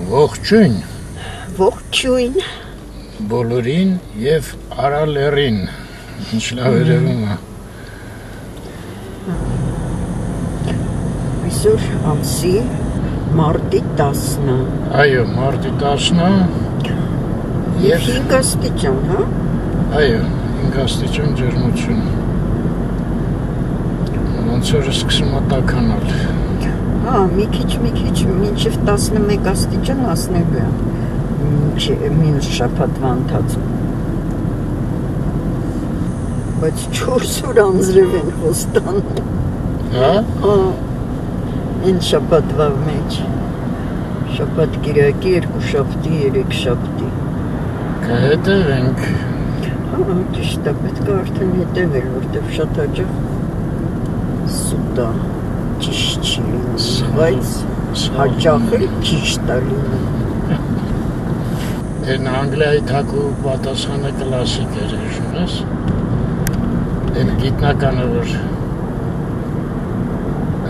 Ողջույն Ողջույն բոլորին եւ արալերին ինչ լավ երևում է Այսօր ամսի մարտի 10-ն Այո, մարտի 10-ն եւ 5 աստիճան, հա? Այո, 5 աստիճան ջերմություն Ոնց որ սկսում է տաքանալ Հա, մի քիչ մինչև 11 աստիճան հասնելու է մինus շաբաթվա ընթացքում բայց 4 օր անձրև են խոստանում Հա? Հա, են շաբաթվա մեջ շաբաթ կիրակի, 2 շաբթի, 3 շաբթի Կհետևենք Հա, ճիշտ է, պետք է արդեն հետևել, որտև շատ հաճախ սուտ է ճիշտ չի լինում, բայց հաճախ էլ ճիշտ է լինում Են Անգլիայի թակու պատասխանը կլասիկ էր հիշում ես Են գիտնականը որ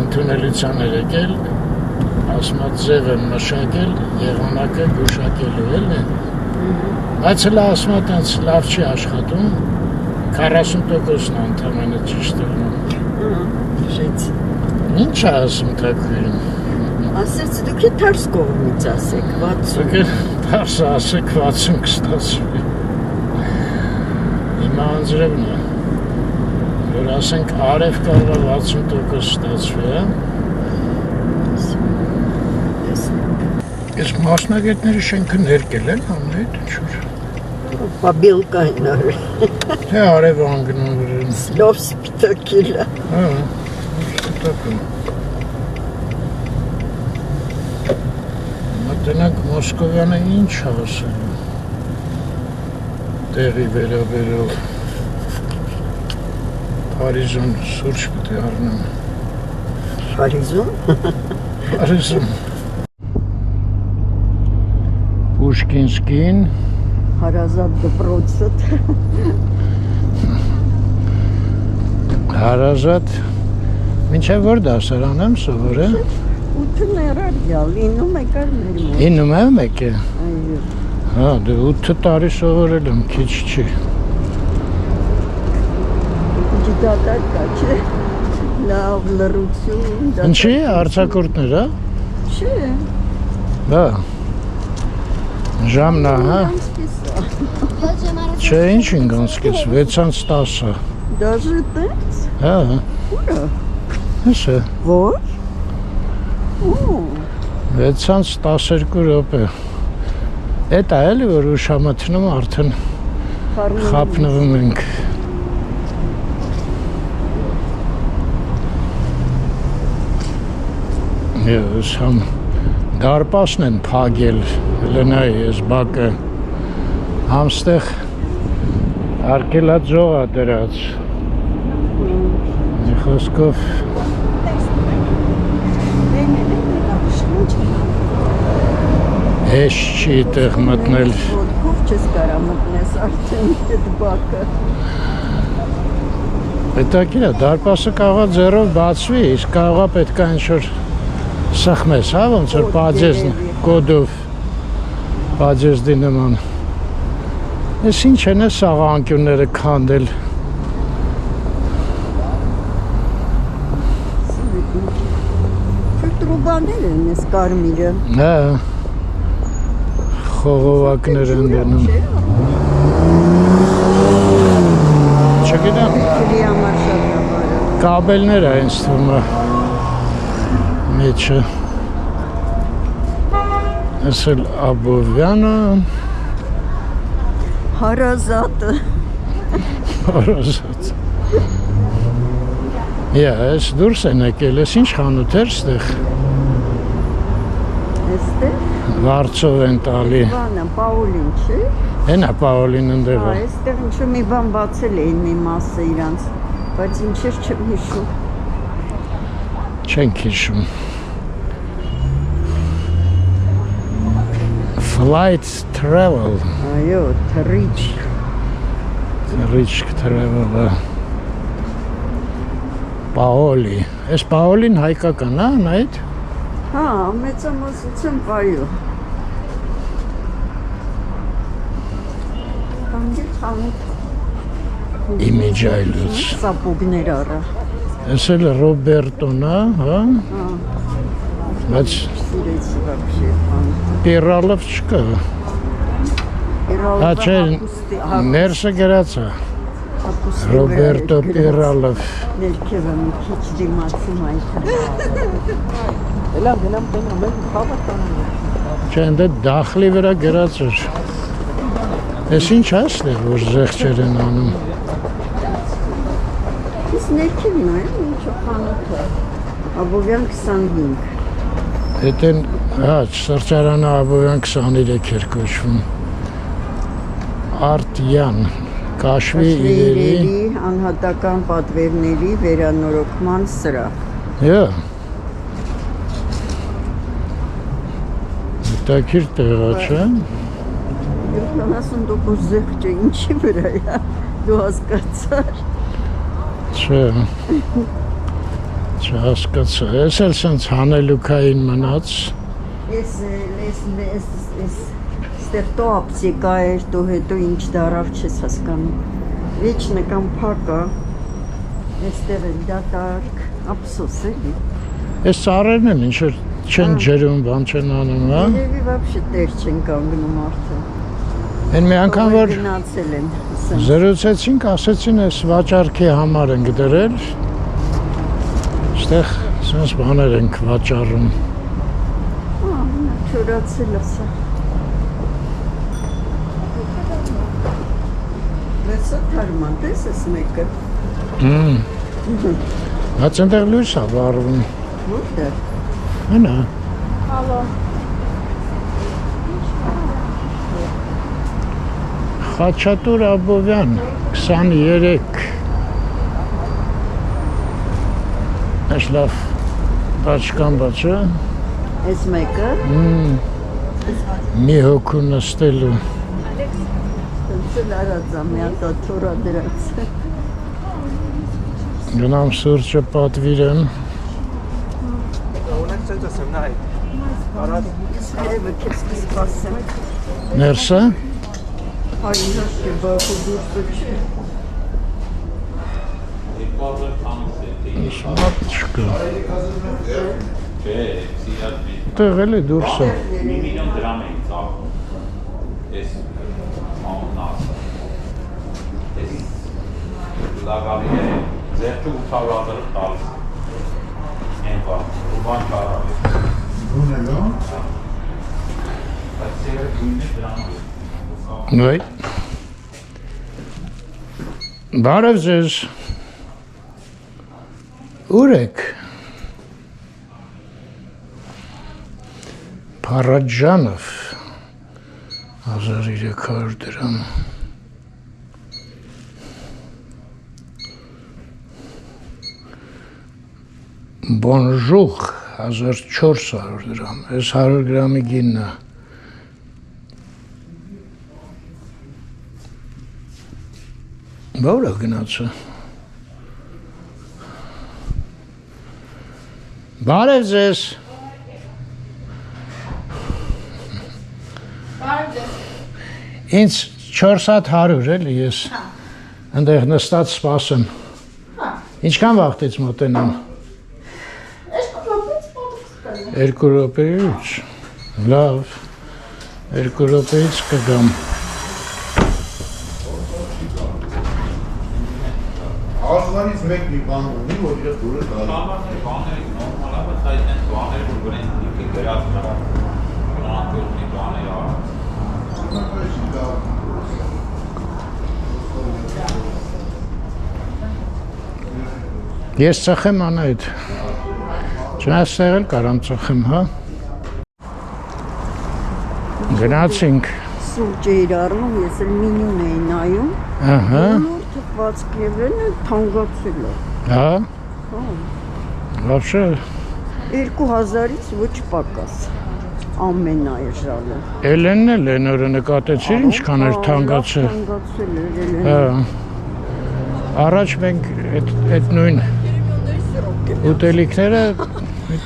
ընդունելության էր եկել ասմա ձև եմ մշակել եղանակը գուշակելու էլ Բայց հլա ասմա տենց լավ չի աշխատում 40%-ն ընդամենը ճիշտ է Շեց Ինչ է ասում թակույրում Ասեց դուք է թարս կողմից ասեք 60 Դուք է թարս ասեք 60 կստացվի Հիմա անձրևն է Որ ասենք արև կարող է 60% ստացվի Ես մասնագետների շենքը ներկել են ամենայդ ինչ-որ Պաբիլկա են արել Թե արև անգնում վրեն Լով սպիտակել է Հա, սպիտակում Մտնանք Մոսկովյանը ինչ ասել Տեղի վերաբերով Փարիզում սուրճ պետք է առնեմ Փարիզում? Փարիզում Պուշկինսկին Հարազատ դպրոցը Հարազատ Մինչև որ դասարան եմ սովորել 8 ներառյալ, 9 եկար մեր մոտ 9-ը մեկ է Այո Հա, դե 8 տարի սովորել եմ, քիչ չի Ջիդատար կա, չէ Լավ լռություն Ինչի, արձակուրդներ, հա? Չէ Հա Ժամնա, հա? Չէ, ինչ ինգանցկես, 6-10-ը Դաժե տենց? Հա Ուրա? Հեսը Որ? 6-12 րոպե Էդ է էլի, որ ուշամթնում արդեն խապնվում ենք Ես համ դարպասն են պագել լնայի ես բակը համստեղ արկելատ ժող է դրած խոսքով Հեշ չի տեղ մտնել Ոտքով չես կարա մտնես արդեն այդ բակը Պետակիր է, դարպասը կաղա ձերով բացվի, իսկ կաղա պետք է ինչ-որ սխմես, հա, ոնց որ պաջեզն, կոդով, պաջեզդի նման Ես ինչ են է սաղ անկյունները կանդել Տրուբաներ են ես կարմիրը Հա, խողովակներ են դնում Չգիտեմ Քրի համար շատ նավարը Կաբելներ է ինձ թվում է Մեջը Ես էլ Աբովյանը Հարազատը Հարազատ Ես դուրս են եկել, ես ինչ խանութ էր ստեղ Էստեղ Վարձով են տալի Բանը, Պաուլին չէ Են է Պաուլին ընդեղ Հա, էստեղ ինչ-որ մի բան բացել էին մի մասը իրանց Բայց ինչեր չեմ հիշում Չենք հիշում Flight travel Այո, թռիչք Թռիչք travel Պաոլի Ես Պաոլին հայկական, հա, նայդ Հա, մեծամասնություն պայո կանգել խանութ։ Իմիջայլուց։ Սապոգներ արա։ Ես էլ Ռոբերտոն, հա։ Բայց Սիրեցի вообще խանութը։ Պիրալով չկա։ Հա չէ, ներսը գրած է։ Ռոբերտո Պիրալով։ Ներքևը մի քիչ դիմացում այդքան։ Էլամ տենամ, մենք խավը տանում։ Չէ, ընդ դախլի վրա գրած էր։ Ես ինչ ասել որ զեղչեր են անում։ Իսկ ներքևն է, ինչ խանութը։ Աբովյան 25։ Հետեն, հա, սրճարանը Աբովյան 23 էր կոչվում։ Արտյան, Կաշվի իրերի անհատական պատվերների վերանորոգման սրահ։ Հա։ Հետաքրքիր տեղ է, չէ՞։ 70% զեղչը ինչի վրա է, դու հասկացար։ Չէ։ Չհասկացա, ես էլ սենց հանելուքային մնաց։ Ես ստեղ տո ապսիկա էր, տո հետո ինչ դարավ չես հասկանում։ Վիճնը կամ փակա, եստեղ էլ դատարկ, ապսոս էլի։ Ես ծառերն են ինչ որ չեն ջերում, բան չեն անում, հա։ Երևի վաբշե տեղ չեն կանգնում արդեն։ Են մի անգամ որ գնացել են։ զրուցեցինք, ասեցին ես վաճառքի համար են գդրել։ Այստեղ սենց բաներ ենք վաճառում։ Չորացել ասա։ Լեսա թարման, տես ես մեկը։ Հաց ընդեղ լույս է վառվում։ Որտեղ։ Հնա։ Խաչատուր Աբովյան, 23։ Այս լավ բաչկան բաչը։ Ես մեկը։ Մի հոգու նստելու։ Տենցել արածա, մի ատա թորա դրած։ Գնամ սուրճը պատվիրեմ։ Ունեք ծեծս եմ նայ։ Արած Երևը կեզ կսպասեմ։ Ներսը։ Այ իհարկե բախու դուրսը չի։ Շանատ չկա։ Տեղ էլ է դուրսը։ Միլիոն դրամ էին ծախում։ Ես աննասը։ Ես լագավի է ձերտու 800,000 տալիս։ Են բան, ու բան կարավ է։ Ունելո։ Բայց ծերը գույնի դրամ է։ Նույն։ Բարև ձեզ։ Ուր եք։ Փարաջանով 1300 դրամ։ Բոնժուղ 1400 դրամ, ես 100 գրամի գինն է։ Բա ուր է գնացը։ Բարև ձեզ։ Ինձ 400 էլի ես ընդեղ նստած սպասեմ։ Ինչքան վաղտից մոտենամ։ 2 րոպեից։ Լավ։ 2 րոպեից կգամ։ Արժանից մեկ մի բան ունի, որ իրը դուրը տալի։ Համարներ բաների նորմալ է, բայց այդ են բաներ, որ գրեն ինքը գրած նրա։ Նրանք ունի բաներ արած։ Ես ծխեմ անայդ։ Չնայած էլ կարամ ծխեմ, հա։ Գնացինք։ Սուրճը իր առնում, ես էլ մինյուն էի նայում։ Ահա։ Նոր թվացքևն է թանկացել է։ Հա։ Вообще 2000-ից ոչ պակաս։ Ամենաէժանը։ Էլենն էլ նորը նկատեցի ինչքան էր թանկացել։ Թանկացել էր Էլենը։ Հա։ Առաջ մենք այդ նույն ուտելիքները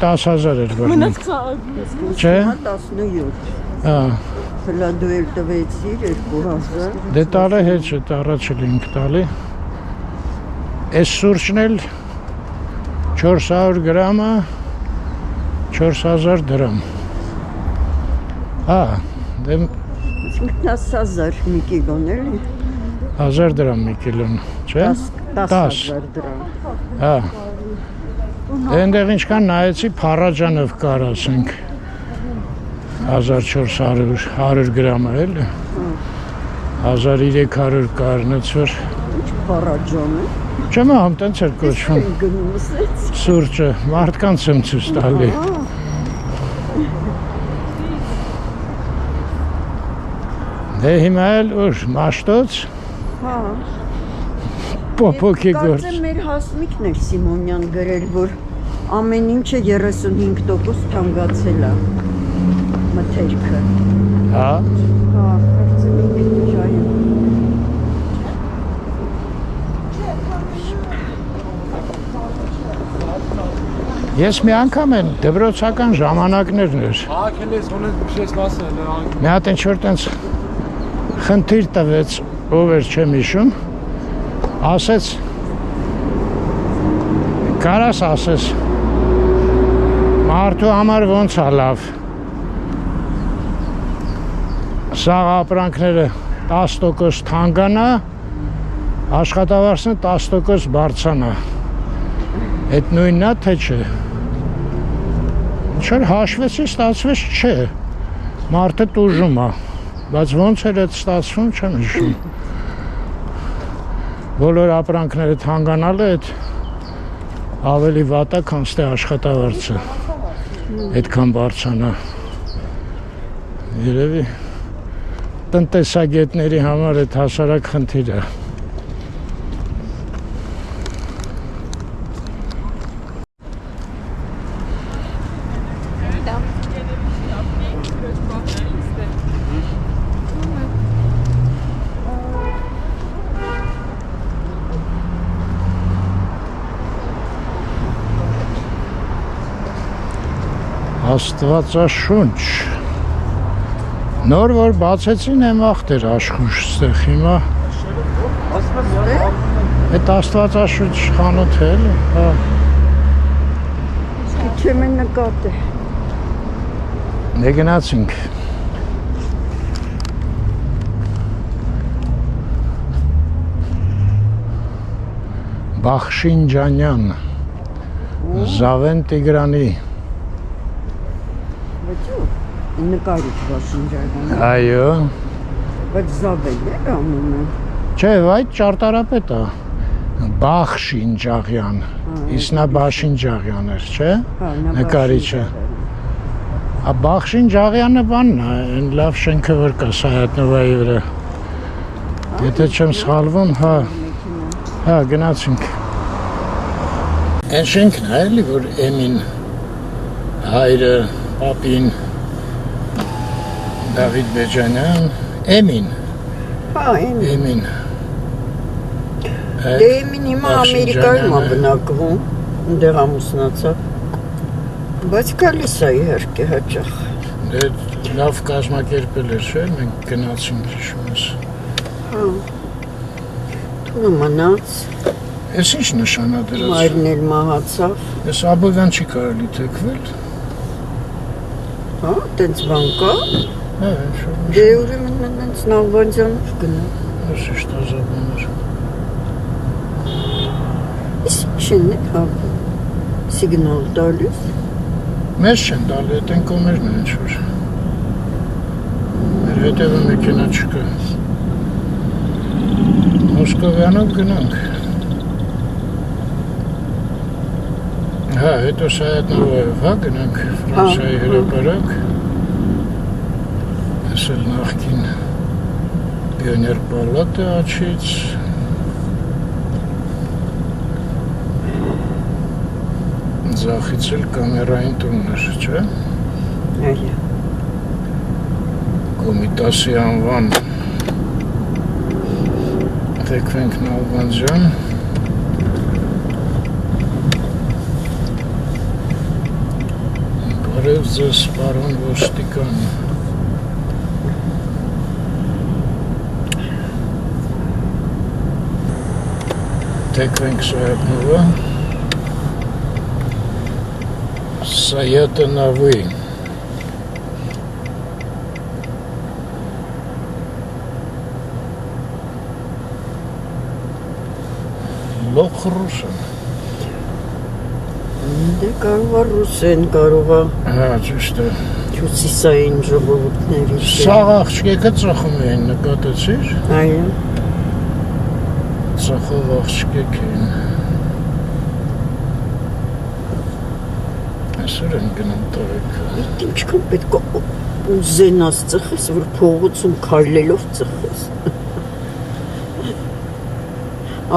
10,000 էր բռնում։ Չէ։ 17։ Հա։ Հլա դու էլ տվեցիր 2000։ Դե տալը հետ չէ, առաջը լինք տալի։ Այս սուրճն էլ 400 գրամը 4000 դրամ։ Հա, դե 10,000 մի կիլոն էլի։ 1000 դրամ մի կիլոն, չէ։ 10,000 դրամ։ Հա։ Դե այնտեղ ինչքան նայեցի Փարաջանով կար ասենք 1400 100 գրամը էլի։ 1300 կար նցոր։ Ինչ Փարաջան է։ Չեմ ամ տենց էր կոչվում։ Գնումսեց։ Սուրճը մարդկանց եմ ցույց տալի։ Դե հիմա էլ ուր Մաշտոց։ Հա։ Պոպոկի գործ։ Կարծեմ մեր Հասմիկն էր Սիմոնյան գրել, որ ամեն ինչը 35% թանկացել է մթերքը։ Հա։ Հա, կարծեմ ինքնիժայում։ Ես մի անգամ են դպրոցական ժամանակներն էր։ Ակել ես ունես բշես լասը Մի հատ ինչ-որ տենց խնդիր տվեց, ով էր չեմ հիշում, ասեց, կարաս ասես, մարդու համար ոնց է լավ, սաղ ապրանքները 10% թանկանա, աշխատավարձը 10% բարձանա, այդ նույնն է, թե չէ, ինչ-որ հաշվեցի, ստացվեց չէ, մարդը տուժում է, բայց ոնց էր այդ ստացվում, չեմ հիշում, բոլոր ապրանքները թանկանալը այդ ավելի վատ է, քան ստե աշխատավարձը, այդքան բարձանա, երևի տնտեսագետների համար այդ հասարակ խնդիր է։ Աստվածաշունչ Նոր որ բացեցին եմ աղտեր աշխուժ ստեղ հիմա Այդ աստվածաշունչ խանութ է էլի հա Չեմ նկատել Դե գնացինք Բախշինջանյան Զավեն Տիգրանի Նկարիչ Բախշինջանյան Այո Բայց Զավեն էր անունը Չէ, այդ ճարտարապետ է Բախշինջաղյան Իսնա Բաշինջաղյան էր, չէ? Նկարիչը Բախշինջաղյանը բանն է, այն լավ շենքը որ կա Սայաթնովայի վրա Եթե չեմ սխալվում, հա, գնացինք Այն շենքն է էլի, որ Էմին հայրը, պապին Դավիթ Բեջանյան, Էմին Հա, Էմին Դե Էմին հիմա Ամերիկայում է բնակվում, ընդեղ ամուսնացավ Բայց գալիս է իհարկե հաճախ Դե լավ կազմակերպել էր, չէ՞, մենք գնացինք հիշում ես Հա, թունը մնաց Ես ինչ նշան է դրած Մայրն էլ մահացավ Ես Աբովյան չի կարելի թեքվել Հա, տենց բան կա Հա, ինչ-որ Դե ուրեմն մնաց Նավվանձյանով գնա Շիշտ ազաբաներ Իսկ շեն է, հա, սիգնալ տալիս Մեզ չեն տալի, այդ են կոմերն է ինչ-որ Մեր հետևը մեքենա չկա Մոսկովյանով գնանք Հա, հետո Սայաթնովայով, հա, գնանք Ֆրանսիայի հրապարակ Ես էլ նախքին Պիոներ պալատը աչից Ձախից էլ կամերային տունն էր, չէ? Այո Կոմիտասի անվան Թեքվենք Նալվանձյան Բարև ձեզ պարոն ոստիկան Թեքվենք Սայատնովը Սայատնավի Լոխ ռուսն Դե կարող է ռուսեն, կարող է Հա, ճիշտ է հյուսիսային ժողովուրդների Սաղ աղջիկը ծխում էին, նկատեցիր Այո Ծխով աղջիկ էին Այսօր են գնում տղեկը Ինչքան պետք է ուզենաս ծխես, որ փողոցում քայլելով ծխես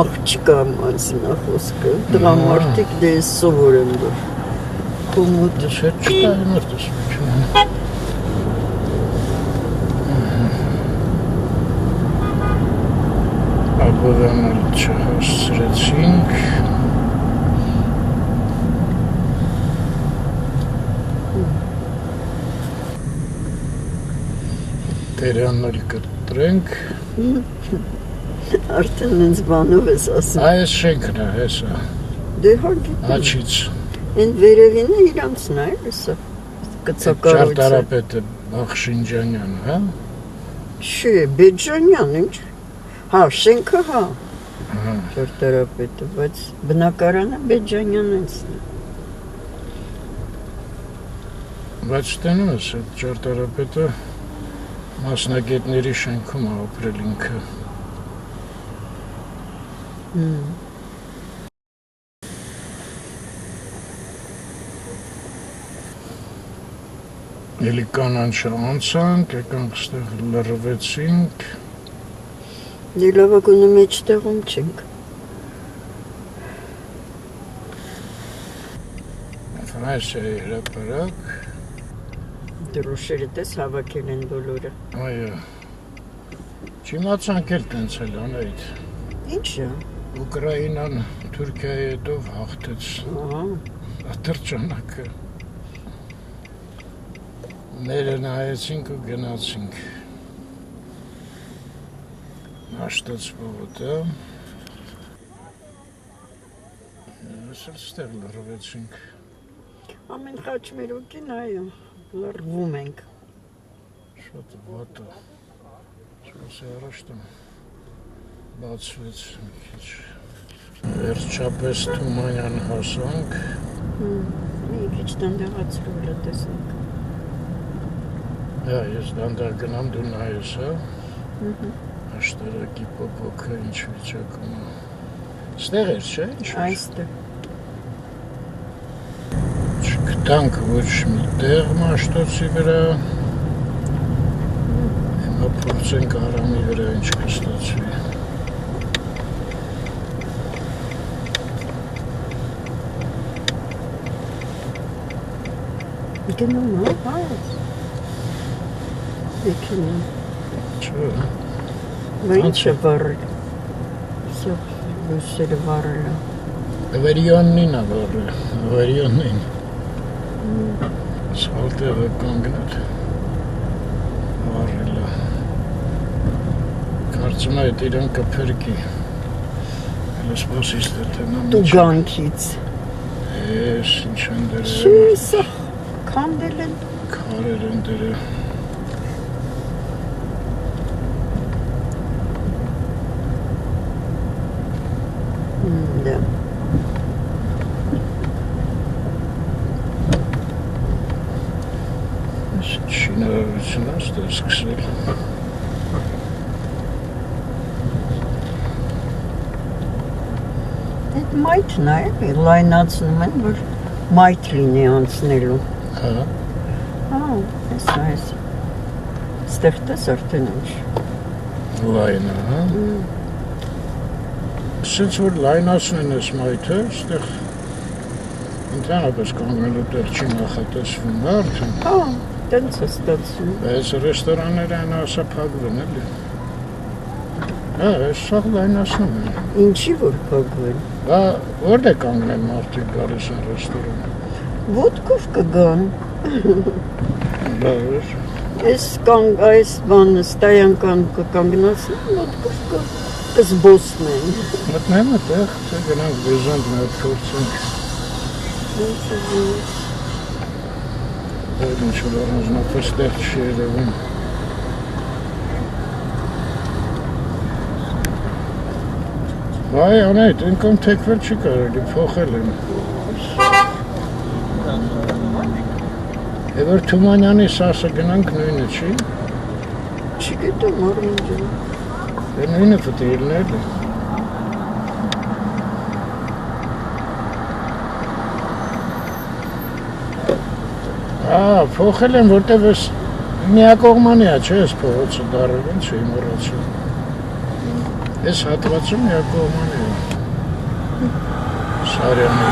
Աղջիկա մասնախոսքը, տղամարդիկ դե սովոր են որ Կոմոդը Չէ չտայի մրտս Աբովյանալ չհասցրեցինք Տերանալ կտրենք Արդեն ինձ բանով ես ասում Այս շենքն է, հեսա Դե հա գիտեմ Աչից Են վերևին է իրանցն է, հեսա Կծակարոցը Ճարտարապետը Բախշինջանյան, հա Չէ, Բեջանյան, ինչ Հա, շենքը հա Ճարտարապետը, բայց բնակարանը Բեջանյան ենցն է Բայց տենում ես, այդ ճարտարապետը մասնագետների շենքում է ապրել ինքը Էլի կանանչը անցանք, եկանք ստեղ լրվեցինք Դե լավագույնը մեջտեղում չենք Այս է հրապարակ Դրոշերը տես հավաքել են բոլորը Այո Չիմացանք էլ տենց էլ անայիդ Ինչ է? Ուկրաինան Թուրքիայի հետով հաղթեց ատրճանակը Մերը նայեցինք ու գնացինք Աշտաց պողոտը Այսել ստեղ լրվեցինք Ամեն խաչմերուկին այո, լրվում ենք Շատ վատը Չոսի առաջտում Բացվեց մի քիչ Վերջապես Թումանյան հասանք Մի քիչ դանդաղացրու վրա տեսնենք Հա, ես դանդաղ գնամ դու նայես, հա Աշտարակի պոպոքը ինչ վիճակում է Ստեղ էր, չէ՞, ինչ Այստեղ Չգտանք ոչ մի տեղ Մաշտոցի վրա Հիմա փորձենք Արամի վրա ինչ կստացվի Գնում է, այս Եքինը Չէ Բա ինչ է վարել Սով լույսերը վարել է Վերիոննին է վարել, վերիոննին Սալտեղը կանգնած վարել է Կարծում է այդ իրան կփրկի Հələ սպասիս թե նա Տուգանքից Ես ինչ են դրել Չի սա քանդել են Քարեր են դրել Դա Շինարարությունն է ստեղ սկսել Այդ մայթն է, լայնացնում են, որ մայթ լինի անցնելու Հա Հա, այս Ստեղ տես արդեն ինչ Լայն է, հա Սենց որ լայնացնեն ես մայթը, ստեղ ընդհանրապես կանգնելու տեղ չի նախատեսվում, հա արդեն Հա, տենց է ստացվում Բայց ռեստորանները են ասա փակվեն էլի Հա, այս սաղ լայնացնում են Ինչի որ փակվեն Հա, որդ է կանգնեն մարդիկ գալիս են ռեստորան Ոտքով կգան Լավ էր Այս բանը ստայանքան կկանգնացնեն, ոտքով կգան Զբոսն են։ Մտնեմ այդտեղ, թե գնանք բյուզանք մի հատ փորձենք։ Այդ ինչ-որ առանձնապես տեղ չի երևում։ Վայ, անայդ, ինքան թեքվել չի կարելի, փոխել են։ Եվ որ Թումանյանի սասը գնանք նույնը չի։ Չգիտեմ, արմինջը։ Է նույնը պտիրներ է։ Փոխել են, որտև ես միակողմանիա չէ, ես փողոցը դարել են, չի մորացում։ Ես հատվածում միակողմանիա։ Սարյանը։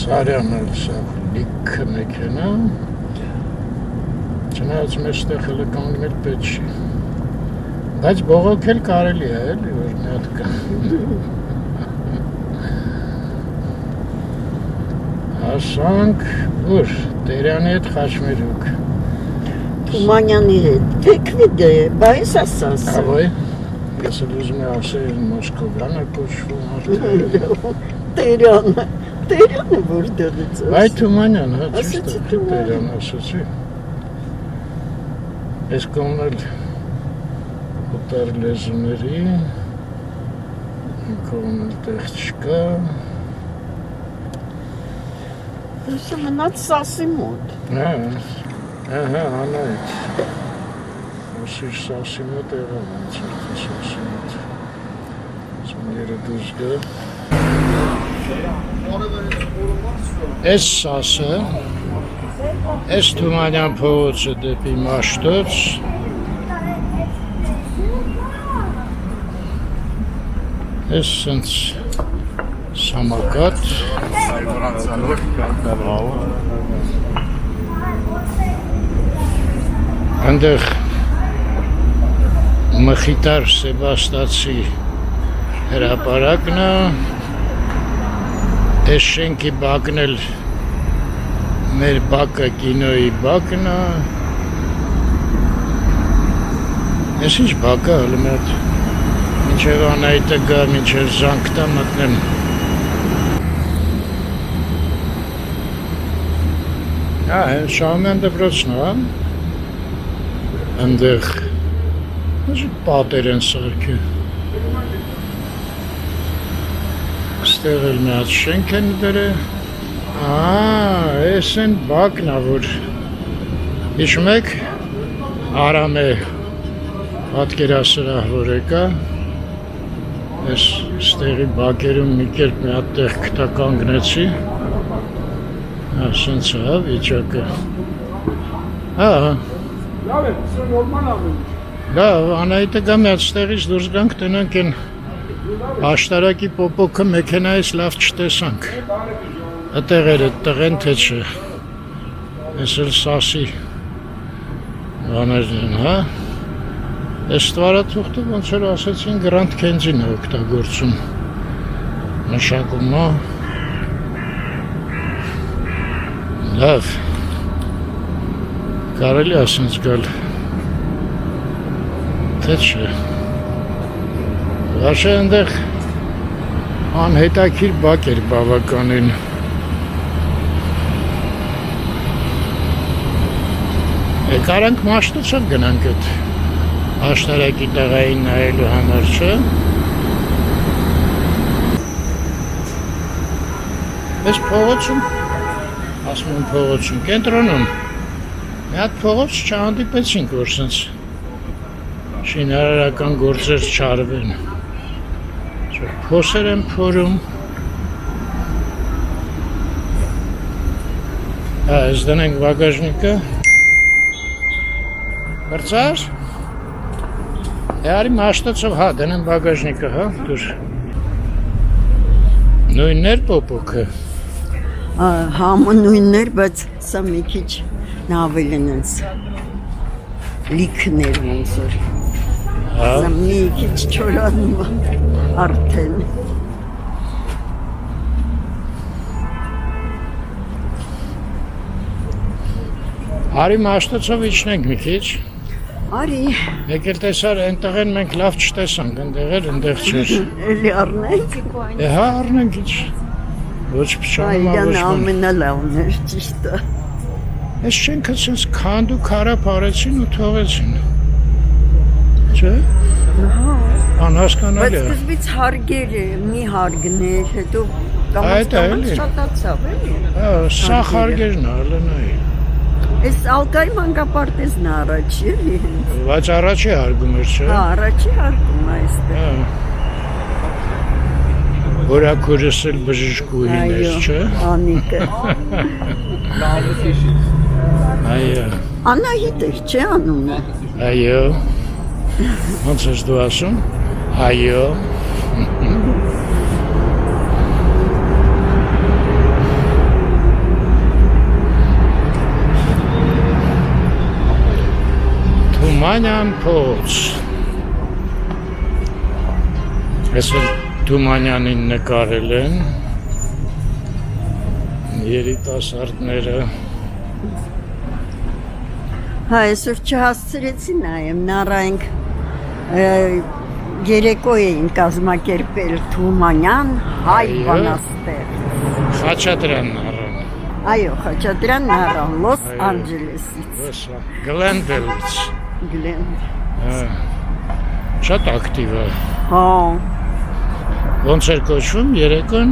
Սարյանը սա լիքը մեքենա, չնայած մեջտեղ հələ կանգնել պետք չի, բայց բողոքել կարելի է, էլի, որ մի հատ կա։ Հասանք, ուր, Տերյանի հետ Խաչմերուկ։ Թումանյանի հետ, թեքվի դե, բայց ասաս։ Ավայ, ես էլ ուզում եմ ասել Մոսկովյանը կոչվում արդեն։ Տերյանը որտեղից ասաս։ Վայ Թումանյան, հա, ճիշտ Ասեցի է, Թումանյան։ Տերյան ասացի։ Ես կողմն էլ օտար լեզուների, կողմն էլ տեղ չկա։ Ուսը մնաց սասի մոտ։ Հա, անայդ։ Ոսիր սասի մոտ եղավ, ոնց էր սասի մոտ։ Սմերը դուզ գա։ Էս սասը, էս Թումանյան փողոցը դեպի Մաշտոց, էս սենց Սամակատ, այնտեղ Մխիտար Սեբաստացի հրապարակն է, էս շենքի բակն էլ մեր բակը կինոյի բակն է, էս ինչ բակը հələ մի հատ մինչև Անահիտը գա, մինչև Զանգտա մտնեմ։ Հեն Շահումյան դպրոցն է, այնտեղ պատեր են սարքել։ Ստեղ էլ մի հատ շենք են դրել։ Էս են բակն է, որ հիշում եք Արամե պատկերասրահ որ եկա, ես ստեղի բակերում մի կերպ մի հատ տեղ կտականգնեցի, սենց է վիճակը, Լավ է, սա նորմալ ամեն։ լավ, Անահիտը գա մի հատ ստեղից դուրս գանք տնանք են աշտարակի պոպոքը մեքենայից լավ չտեսանք, ըտեղ էր տղեն թե չէ, ես էլ սասի բաներն են, հա, ես ստվարաթուղթը ոնց որ ասեցին Grand Candy-ն է օգտագործում, նշակում է, լավ, կարելի ասենց գալ, թե չէ, Վաշը ընդեղ անհետաքիր բակ էր բավականին, Եկանք Մաշտոցով գնանք էդ աշտարակի տղային նայելու համար չէ։ Ես փողոցում, ասում եմ փողոցում, կենտրոնում, մի հատ փողոց չհանդիպեցինք, որ սենց շինարարական գործեր չարվեն։ Փոսեր եմ փորում։ Այս դնենք բագաժնիկը։ Մրցար։ Արի Մաշտոցով հա դնեմ բագաժնիկը, հա, դուր։ Նույններ պոպոքը։ Համը նույններ, բայց սա մի քիչ ավելի նենց լիքներ ոնց որ։ Հա։ Մի քիչ չորանում է արդեն։ Արի մաշտոցով իջնենք մի քիչ։ Արի, Եկել տեսար այնտեղ են մենք լավ չտեսանք, այնտեղ էր, այնտեղ չէր։ էլի առնենք։ Հա, առնենք ինչ։ Ոչ փչանում Այ ոչ բան։ ամենալավն էր, ճիշտ է։ Այս շենքը sense քանդու քարապ արեցին ու թողեցին։ Չէ՞։ Հա։ Բայց Անհասկանալի է։ սկզբից հարգեր է, մի հարգներ, հետո Այդ է, էլի։ շատացավ, էլի։ Հա, սա խարգերն է, Ալենայի։ Այս ալկայի մանկապարտեզն է առաջի, էլի հենց։ Բայց առաջի հարգում էր, չէ՞։ Հա, առաջի հարգում է այստեղ։ Հա։ Որակուրս էլ բժշկուհին էր, չէ՞։ Անիկը։ Այո։ Անահիտ էր, չէ՞ անունը։ Այո։ Ոնց ես դու ասում։ Այո։ Թումանյան փոց։ Այսօր Թումանյանին նկարել են երիտասարդները։ Հա, այսօր չհասցրեցի նայեմ, նարայինք երեկո էին կազմակերպել Թումանյան հայ Այո։ բանաստեղ։ Խաչատրյանն առան։ Այո, Խաչատրյանն առան Լոս Այո։ Անջելեսից։ Ոսա։ Գլենդելից։ Գլեն։ Հա։ Շատ ակտիվ է։ Հա, Ոնց էր կոչվում երեկոն։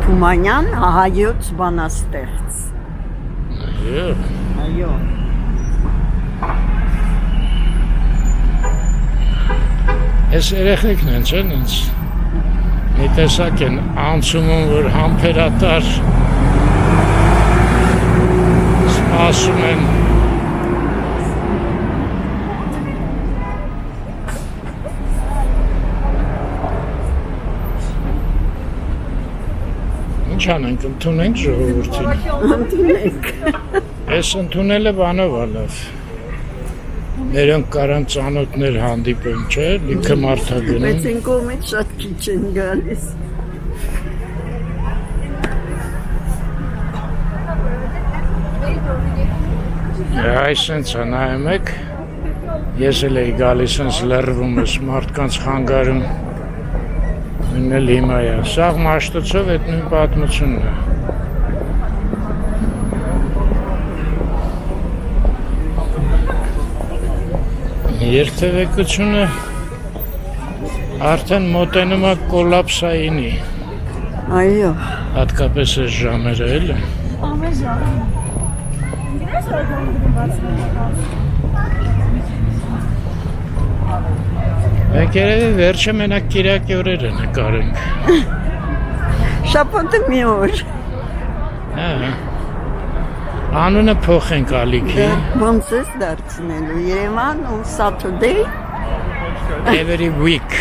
Թումանյան հայոց բանաստեղծ։ Այո։ Այո։ Այս երեխեքն են, չէ՞, ինձ։ Մի տեսակ են անցումում, որ համբերատար սպասում են։ Ինչ անենք, ընդունենք ժողովրդին։ Ընդունենք։ Այս ընդունելը բանով է լավ։ Նրանք կարան ծանոթներ հանդիպեն, չէ՞, լիքը մարդ է գնում։ Բայց այն կողմից շատ քիչ են գալիս։ Այսինչ նայում եք, ես էլ էի գալիս ինձ լրվում ես մարդկանց խանգարում, նույնն էլ հիմա է, սաղ մաշտոցով էդ նույն պատմությունն է։ Երթևեկությունը արդեն մոտենում է կոլապսայինի, Այո։ հատկապես այս ժամերը էլ։ Մենք երևի վերջը մենակ կիրակի օրերը նկարենք։ Շաբաթը մի օր։ Հա։ Անունը փոխենք ալիքի։ Ոնց ես դարձնելու Երևան ու Saturday։ Every week։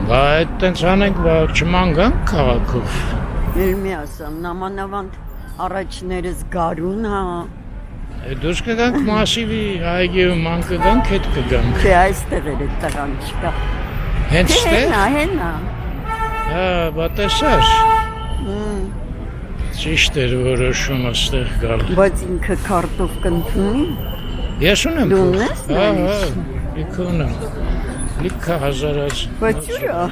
Բայց տենց անենք, որ չմանկանք քաղաքով։ Էլ մի ասամ, նամանավանդ առաջներս գարուն, հա։ Դուրս կգանք մասիվի այգիում ման կգանք, հետ կգանք։ Թե այստեղ էր այդ տղան չկա։ Հենց ստեղ։ Հենա։ Հա, բա տեսար։ Ճիշտ էր որոշումը ստեղ գալ։ Բայց ինքը քարտով կընդունի։ Ես ունեմ։ Դու ունես Հա, նայից։ հա, լիքը ունեմ։ Լիքը հազարած։ Բայց ուրա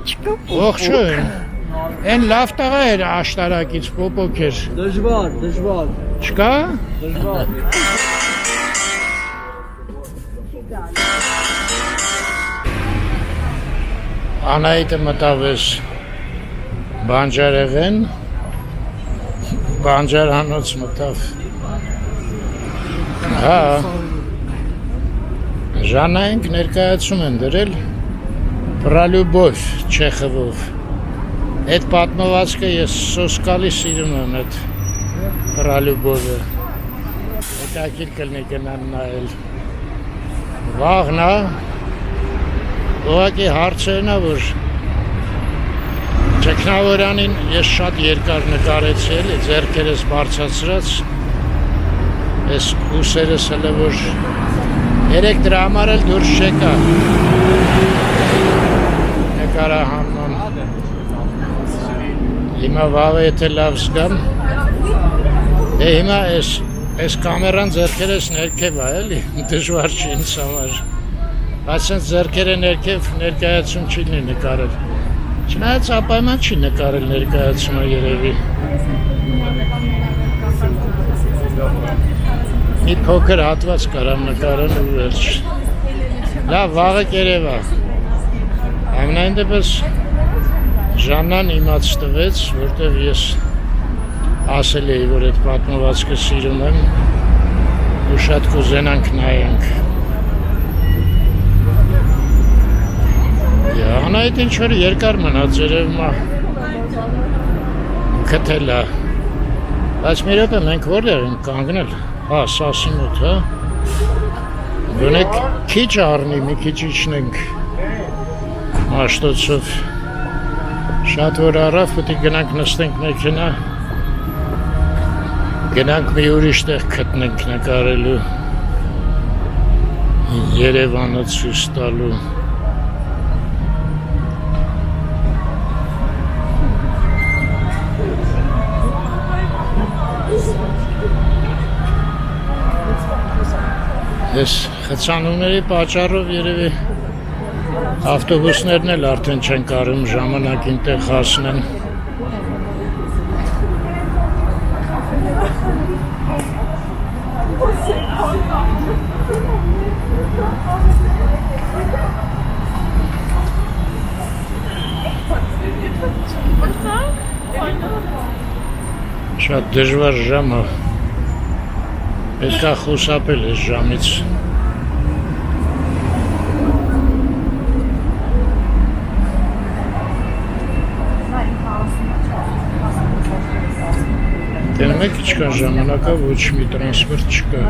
չկա։ Ողջույն։ Այն լավ տղա էր աշտարակից, պոպոկ էր։ Դժվար։ Չկա։ Անահիտը մտավ ես բանջարեղեն, բանջարանոց մտավ։ Հա, Ժանայինք ներկայացում են դրել Պրալյուբով Չեխովով։ Այդ պատմվածքը ես սոսկալի սիրում եմ այդ Պրալյուբովը։ Հետաքրքիր կլինի գնան նայել։ Վաղն է, ուղղակի հարցերն է, որ Ճգնավորյանին ես շատ երկար նկարեցի էլի, ձեռքերս բարձրացրած, ես ուսերս հələ որ երեք դրա համար էլ դուրս չեկա նկարահանման, հիմա վաղ եթե լավ զգամ, հիմա ես կամերան ձեռքերս ներքև է էլի, դժվար չի ինձ համար, բայց ինձ ձեռքերը ներքև ներկայացում չի նկարել, չնայած ապայման չի նկարել ներկայացումը երևի, մի փոքր հատված կարամ նկարել ու վերջ, լավ վաղը կերևա, ամենայն դեպս Ժաննան իմաց տվեց, որտև ես ասել էի, որ այդ պատմվածքը սիրում եմ ու շատ կուզենանք նայենք։ Անայդ ինչ-որ երկար մնաց երևմա կթել է, բայց մի րոպե մենք որտեղ ենք կանգնել, սասի մոտ, գոնեք քիչ առնի, մի քիչ իջնենք Մաշտոցով, շատ որ առավ, պետք է գնանք նստենք մեքենա, գնանք մի ուրիշ տեղ գտնենք նկարելու, Երևանը ցույց տալու։ Ես խցանումների պատճառով երևի ավտոբուսներն էլ արդեն չեն կարում ժամանակին տեղ հասնեն։ Շատ դժվար ժամ է, պետք է խուսափել այս ժամից։ Տենում եք իչքան ժամանակա ոչ մի տրանսպորտ չկա։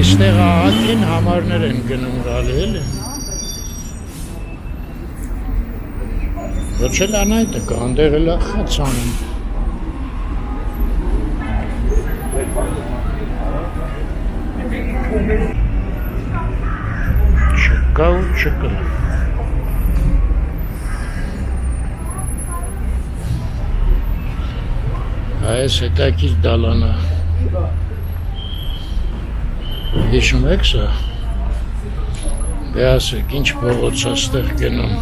Իստեղ ահագին համարներ են գնում գալի էլի։ Ոչ էլ անայտը կա, անդեղ էլ խացանում։ Չկա ու չկա։ Այս հետաքրքիր դալանը։ Հիշում եք սա։ Դե ասեք, ինչ փողոց է ստեղ գնում։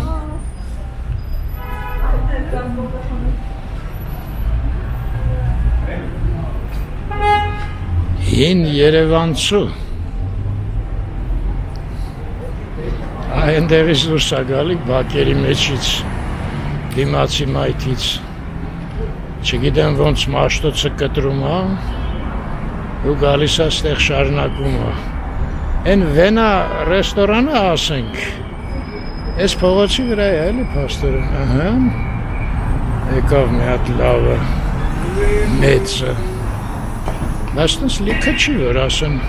Հին Երևանցու։ Այնտեղից դուրս է գալի բակերի մեջից, դիմացի մայթից։ Չգիտեմ ոնց Մաշտոցը կտրում է ու գալիս է ստեղ շարունակում է։ Են Վենա ռեստորանը ասենք, այս փողոցի վրա է էլի փաստորեն, ահա, եկավ մի հատ լավը, մեծը, բայց տես լիքը չի որ ասեմ,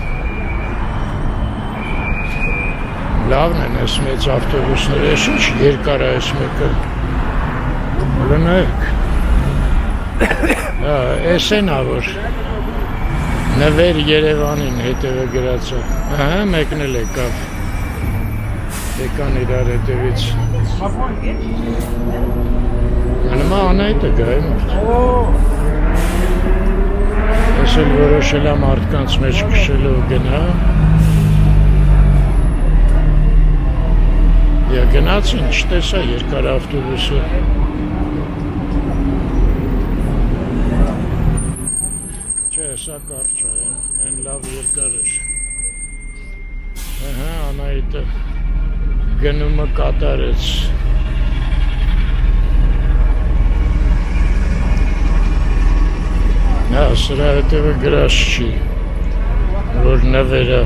լավն են այս մեծ ավտոբուսները, ես ինչ երկար է այս մեկը, լնայք, Էս են որ նվեր Երևանին հետևը գրած է, ահա մեկն էլ եկավ, եկան իրար հետևից, նմա անայտը գայմ, ես էլ որոշել եմ մարդկանց մեջ կշելով գնա, գնացին, չտեսա երկար ավտոբուսը, Սա կարճ է, են լավ երկար էր, ահա անայտը գնումը կատարեց, սրա հետևը գրած չի, որ նվերը,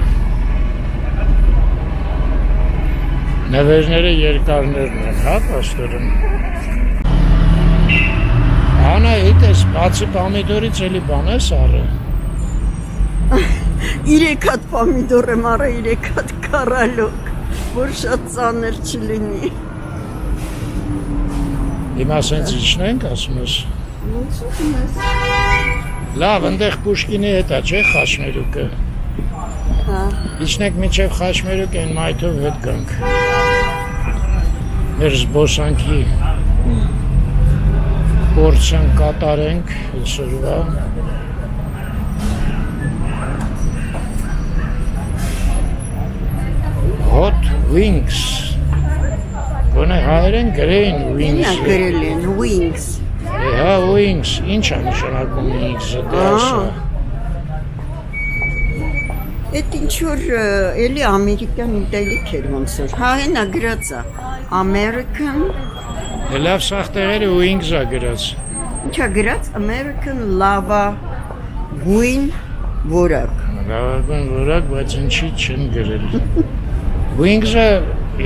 նվերները երկարներն են, հա պաստորեն, Անայիտ ես բացի պամիդորից էլի բան ես առը։ 3 հատ պամիդոր եմ առը, 3 հատ կարալոկ, որ շատ ծանր չլինի։ Հիմա սենց իջնենք, ասում ես։ Ոնց ուզում ես։ Լավ, այնտեղ Պուշկինի հետ է, չէ՞ Խաչմերուկը։ Հա։ Իջնենք մինչև Խաչմերուկ այն մայթով հետ գանք։ Մեր զբոսանքի փորձն կատարենք այսօրվա։ Hot wings։ Գոնե հայերեն գրեին wings։ Ինա գրել են wings։ Հա, wings, ինչ է նշանակում wings-ը, դա ասա։ Էդ ինչ որ էլի ամերիկյան ուտելիք էր ոնց որ։ Հա, հենա գրած է American, Լավ սաղ տեղերը wings-ը գրած։ ինչա գրած American lava wing որակ։ Լավագույն որակ, բայց ինչի չեն գրել։ Wings-ը,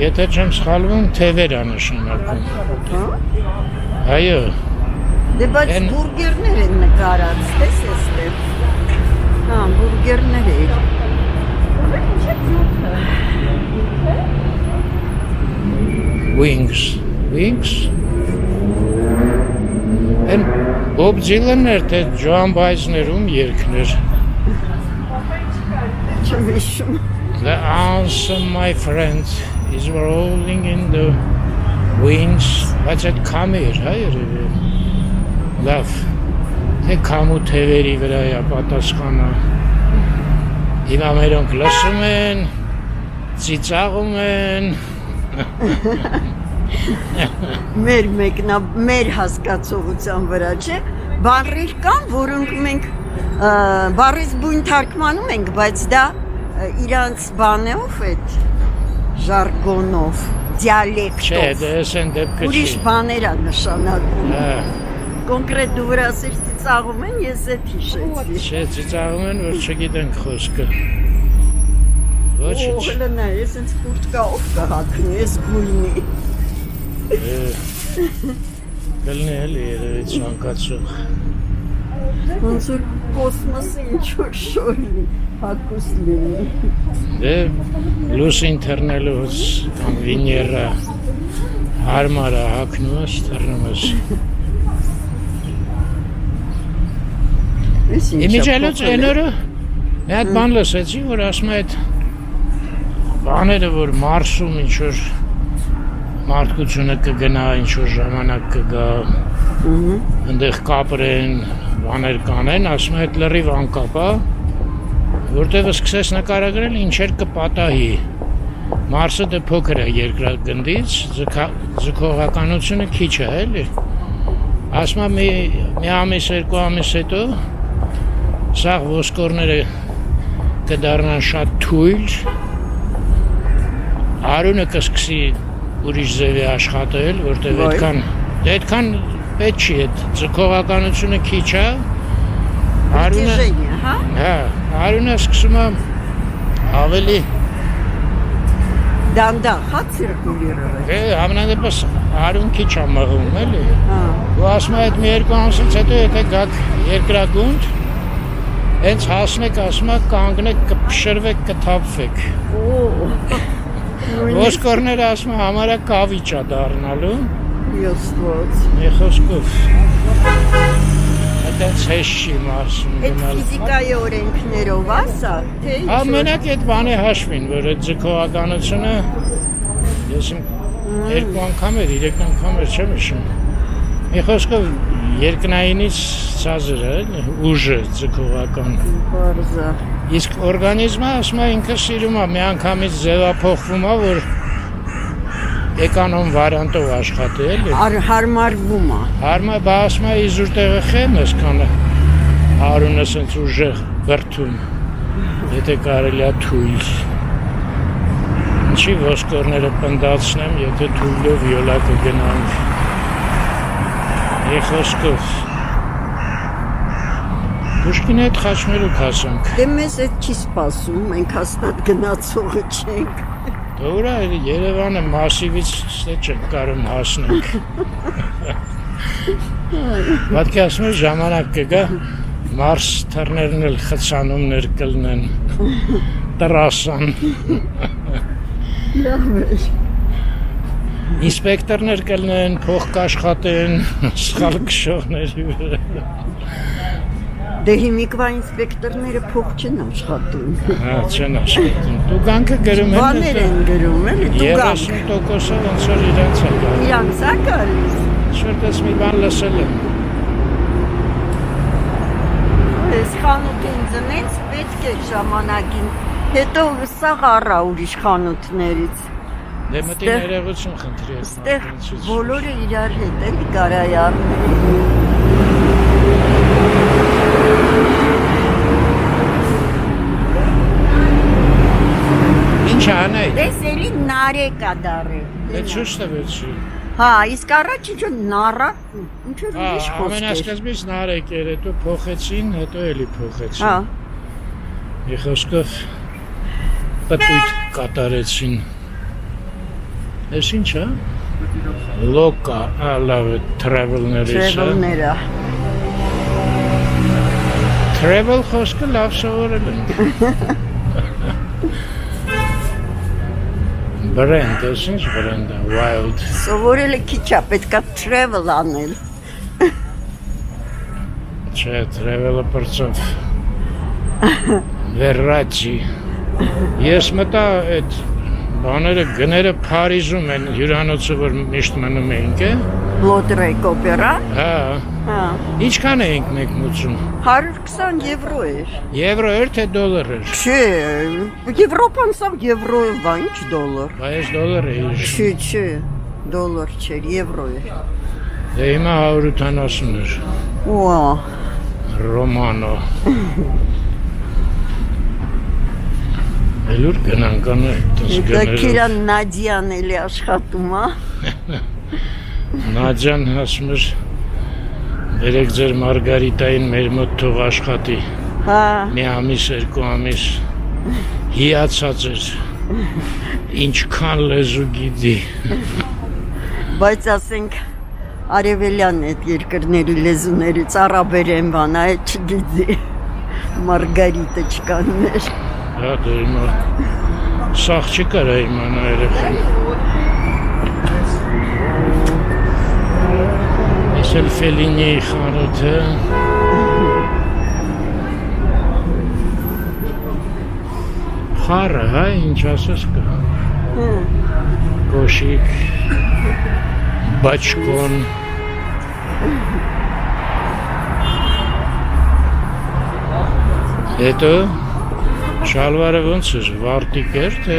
եթե չեմ սխալվում, թևեր է նշանակում։ Հա։ Այո, Դե բայց Են- բուրգերներ են նկարած, տես էստեղ։ Հա, բուրգերներ են։ wings, wings։ Են Bob Dylan-ներ, թե Joan Baez-ներում երգներ։ Չեմ հիշում։ The answer, my friend, is rolling in the wings, բայց այդ կամեր, հա երևի։ Լավ, թե կամու թևերի վրա է պատասխանը։ Հիմա մերոնք լսում են, ծիծաղում են։ Մեր հասկացողության վրա, չէ՞։ Բառեր կան, որոնք մենք բառից բույն թարգմանում ենք, բայց դա իրանց բանով այդ ժարգոնով, Չէ, դիալեկտով դա ես են դեպքը ուրիշ չի։ բաներ է նշանակում։ Հա, Կոնկրետ դու վրա ասիր ծիծաղում են, ես այդ հիշեցի։ չէ, ծիծաղում են, որ չգիտենք խոսքը։ Ոչ, Օհլը նա, ես ինձ կուրտկաով կհակնի, ես գույնի։ կլնի էլի երևի ցանկացող։ Ոնց որ կոսմոսը ինչ-որ շորի, հակուս լինի։ Դե լույս ինտերնելուց կամ Վեներա հարմար է հագնում ես, թռնում ես։ Ես Իմիջելուց այն օրը մի հատ բան լսեցի, որ ասում է այդ բաները, որ Մարսում ինչ-որ մարդկությունը կգնա, ինչ-որ ժամանակ կգա, այնտեղ կապրեն, բաներ կանեն, ասում է այդ լրիվ անկապ է, որտեղ սկսես նկարագրել ինչեր կպատահի։ Մարսը դե փոքր է երկրագնդից, ձգողականությունը քիչ է, էլի։ Ասում է մի ամիս, երկու ամիս հետո սաղ ոսկորները կդառնան շատ թույլ, արունը կսկսի ուրիշ ձևի աշխատել, որտեղ այդքան պետք չի այդ ձգողականությունը քիչ է, արունը, Դիժենյա, հա։ հա, արունը սկսում է ավելի, Դանդաղ, հա ցիրկուլիրը։ ամենադեպս արուն քիչ է մղում, էլի։ Հա։ Ու ասում է այդ մի երկու ամսից հետո եթե գաք երկրագունդ, հենց հասնեք, ասում է կանգնեք, կփշրվեք, կթափվեք։ Ոսկորները ասում է համարը կավիճ է դառնալու։ Յոսված։ Մի խոսքով։ Այդպես հեշտ չի Մարսում Այդ գնալ։ ֆիզիկայի օրենքներով է սա, թե ինչ։ Ամենակ այդ բանի հաշվին, որ այդ ձգողականությունը ես իմ երկու անգամ էր, 3 անգամ էր չեմ հիշում։ Մի խոսքով երկնայինից ցածր է, ուժը ձգողական։ Բարձա։ Իսկ օրգանիզմը ասում է ինքը սիրում է, մի անգամից ձևափոխվում է, որ էկանոն վարիանտով աշխատի, էլի։ Հարմարվում է։ Հարմա բա ասում է իզուր տեղը խեմ ես կանը արունը սենց ուժեղ բրդում, եթե կարելի է թույլ։ Ինչի ոսկորները պնդացնեմ, եթե թույլով յոլա կգնանք։ Մի խոսքով։ Պուշկինի հետ Խաչմերուկ հասանք։ Դե մեզ այդ չի սպասում, մենք հաստատ գնացողը չենք։ Դա ուրա Երևանը մասիվից չենք կարող հասնենք։ Պատկերացնում ես ժամանակ կգա Մարս թռներն էլ խցանումներ կլնեն, տրասան։ Լավ է։ Ինսպեկտորներ կլնեն, փող կաշխատեն, սխալ քշողների վրա։ Դե հիմիկվա ինսպեկտորները փող չեն աշխատում։ Հա, չեն աշխատում։ Տուգանքը գրում են։ Բաներ են գրում, էլի, տուգանք։ 30%-ը ոնց որ իրանց է գալիս։ Իրանց է գալիս։ Շուտես մի բան լսել եմ։ Այս խանութին ծնեց պետք է ժամանակին, հետո սաղ առա ուրիշ խանութներից։ Դե մտի ներողություն խնդրի ես։ Ստեղ բոլորը իրար հետ էլի կարայարներ։ Ինչ անեի։ Դες էլի նարեկ ա դարել։ Դե չուշ տվեցի։ Հա, իսկ առաջ ինչ որ նառա, ինչ որ ուրիշ խոսք էր։ Ամենասկզբից նարեկ էր, հետո փոխեցին, հետո էլի փոխեցին։ Հա։ Մի խոսքով պտույտ կատարեցին։ Ես ինչ է։ Լոկա, լավ է, travel-ներից է։ Travel-ները։ Travel խոսքը լավ սովորել եմ։ Brand, ես ինչ brand է, wild։ Սովորելը քիչ է, պետք է travel անել։ Չէ, travel-ը պրծով։ Վերրաճի։ Ես մտա այդ բաները գները Փարիզում են հյուրանոցը, որ միշտ մնում էինք է։ Լոտրեկ օպերա։ Հա։ Հա։ Ինչքան էինք մեկ մուծում։ 120 եվրո էր։ Եվրո էր թե դոլար էր։ Չէ, Եվրոպան սա եվրոյով է, ինչ դոլար։ Բայց դոլար էր։ Չէ, դոլար չէր, եվրո էր։ Դե հիմա 180 էր։ Ուա։ Ռոմանո։ Էլուր գնանք անենք Դա Կիրա Նադյան էլի աշխատում է։ Նադյան ասում էր երեք ձեր Մարգարիտային մեր մոտ թող աշխատի։ Հա։ Մի ամիս, երկու ամիս հիացած էր։ Ինչքան լեզու գիտի։ Բայց ասենք արևելյան այդ երկրների լեզուներից արաբերեն բան, այդ չգիտի։ Մարգարիտը չկաններ։ Հա, դե հիմա սաղ չի կարա իմանա երեխան։ Ես էլ Ֆելինիի խանութը։ Խառը, հա, ինչ ասես կա։ Կոշիկ, բաչկոն։ Հետո շալվարը ոնց էր, վարտիկ էր, թե,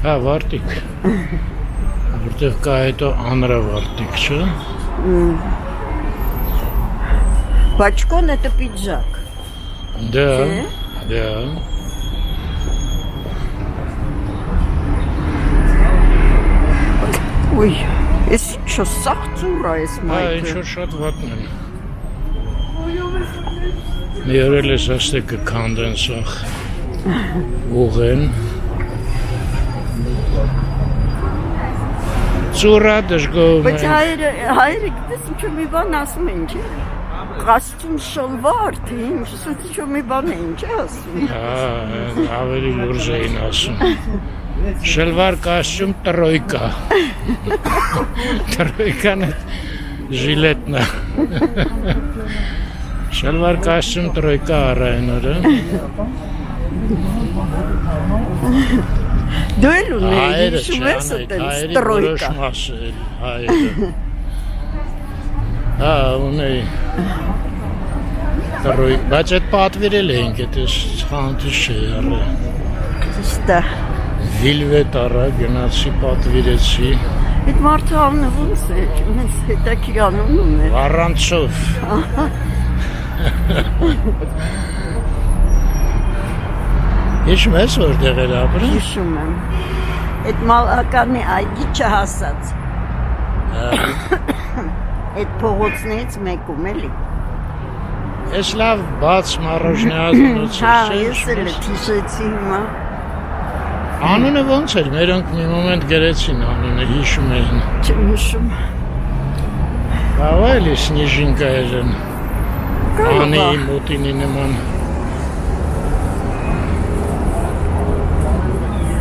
հա, վարտիկ, որտեղ կա հետո անրավարտիկ, չէ։ Բաչկոն это пиджак։ Да, Չէ։ да։ Ուй, ես ինչ սաղ ծուր է ես Հա, մայքը։ ինչ-որ շատ վատն են։ Մի օր էլ ես աստե կքանդեն սաղ ուղեն։ Ծուրա դժգովում Բայց են։ հայերը գիտես ինչ-որ մի բան ասում են, չէ։ Կոստյում շալվար, թե ինչ, ինչ-որ մի բան են, չէ ասում։ Հա, ավելի լուրջ էին ասում։ Շլվար կոստյում տրոյկա։ Տրոյկան է ժիլետնա։ Շլվար կոստյում տրոյկա առային օրը։ Դու էլ ունեի, Հայերը հիշում ես չան այդպես հայերի որոշ տրոյկա։ մասը հայերը։ Հա, ունեի։ Տրոյկ, բայց այդ պատվիրել էինք, այդ խանութը չի առը։ Ճիշտ է։ Վիլվետ առա, գնացի պատվիրեցի։ Այդ մարդը անունը ոնց է, ինձ հետաքրքիր անուն ուներ։ Առանցով։ Հիշում ես որտեղ էր ապրում։ Հիշում եմ։ Այդ մալականի այգի չհասած։ Այդ փողոցներից մեկում էլի։ Ես լավ բաց մարոժնյազնուց Հա, ես էլ հիշեցի հիմա։ Անունը ոնց էր, մերոնք մի մոմենտ գրեցին անունը, հիշում էին։ Չեմ հիշում։ Կարող էլի Սնիժինկա երեն, Անի մոտինի նման։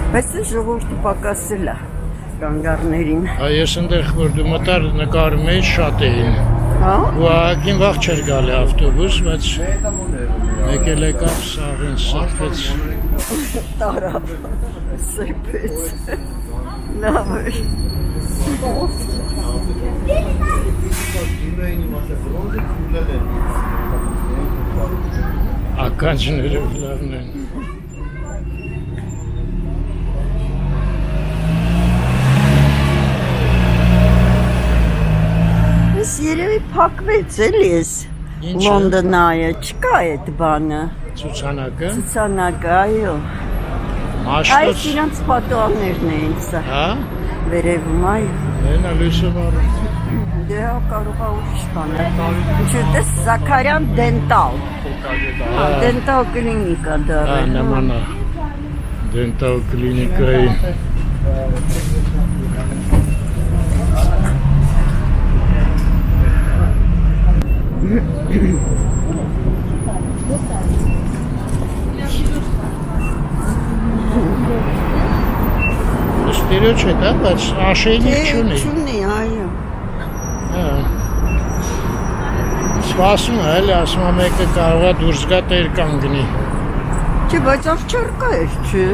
Բայց ժողովուրդը պակասել է։ կանգառներին։ Ես ընդեղ որ դու մտար նկարում էի շատ էին։ Հա։ Ու ագին վաղ չէր գալի ավտոբուս, բայց եկել եկավ սաղին սրբեց։ Տարավ, սրբեց։ Լավ էր։ Ականջներով լավն են։ Ես երևի փակվեց էլի ես Ինչը։ Լոնդոնայը, չկա այդ բանը, Ցուցանակը, ցուցանակը, այո։ Այս մաշտոց, իրանց պատուհաններն էին սա, հա, վերևում, այո։ այնա լույսը վառը։ Դե կարող է ուրիշ բան է։ Ինչու՞ տես Զաքարյան դենտալ։ Հա, դենտալ կլինիկա դա։ Հա, նման է դենտալ կլինիկայի։ Ստերոջ է դա, բայց աշեինիկ չունի։ Չունի, այո։ Հա։ Սպասում է, էլի ասում է մեկը կարող է դուրս գա տեր կանգնի։ Չէ, բայց ավճարկա էր, չէ։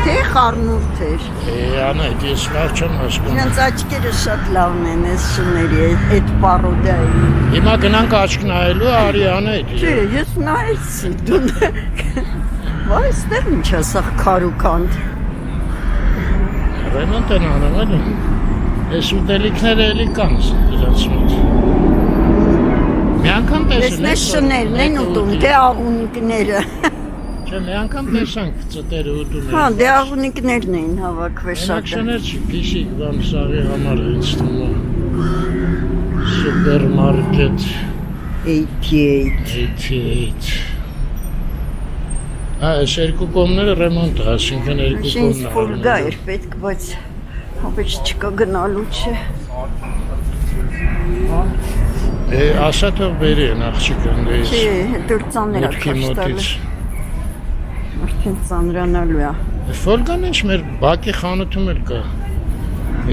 Թե խառնուրդ էր։ Անայդ, ես լավ չեմ հասկանում։ Իրանց աչքերը շատ լավն են, այս շների, այդ պարոդայի։ Հիմա գնանք աչք նայելու, արի անայդ։ Չէ, ես նայեցի, դու վայ, ստեղ ինչ է սա քարուքանդ։ Ռեմոնտ են անում, էլի։ Այս ուտելիքները էլի կան իրաց մոտ։ Մի անգամ տեսել Ես շներն են ուտում, դե աղունիկները։ Չէ, մի անգամ տեսանք ծտերը ուտում են։ Հա, դե աղունիկներն էին հավաքվել Մենակ շատ։ շներ չի, փիշիկ բան սաղի համար է ինձ թվում է։ Սուպերմարկետ 88։ Այս երկու կողմները ռեմոնտ է, այսինքն երկու Շենս կողմն ֆոլգա էր պետք, բայց հապեջ չկա գնալու չէ։ Ասա թող բերի են աղջիկը ընդեից։ Չէ, դուր ծանր է Մուտքի քաշտալը։ մոտից։ Արդեն ծանրանալու է։ Ֆոլգան ինչ մեր բակի խանութում էլ կա։